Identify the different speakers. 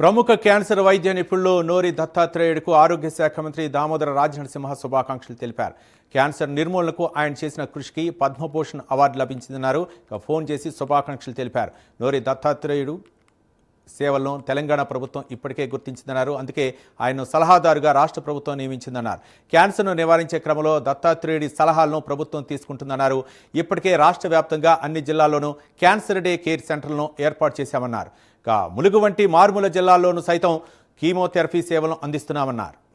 Speaker 1: ప్రముఖ క్యాన్సర్ వైద్య నిపుణులు నోరి దత్తాత్రేయుడుకు ఆరోగ్య శాఖ మంత్రి దామోదర రాజనరసింహ శుభాకాంక్షలు తెలిపారు. క్యాన్సర్ నిర్మూలనకు ఆయన చేసిన కృషికి పద్మభూషణ్ అవార్డు లభించిందన్నారు. ఫోన్ చేసి శుభాకాంక్షలు తెలిపారు. నోరి దత్తాత్రేయుడు సేవలను తెలంగాణ ప్రభుత్వం ఇప్పటికే గుర్తించిందన్నారు. అందుకే ఆయన్ను సలహాదారుగా రాష్ట్ర ప్రభుత్వం నియమించిందన్నారు. క్యాన్సర్ను నివారించే క్రమంలో దత్తాత్రేయుడి సలహాలను ప్రభుత్వం తీసుకుంటుందన్నారు. ఇప్పటికే రాష్ట్ర వ్యాప్తంగా అన్ని జిల్లాల్లోనూ క్యాన్సర్ డే కేర్ సెంటర్లను ఏర్పాటు చేశామన్నారు. ములుగు వంటి మారుమూల జిల్లాల్లోనూ సైతం కీమోథెరపీ సేవలను అందిస్తున్నామన్నారు.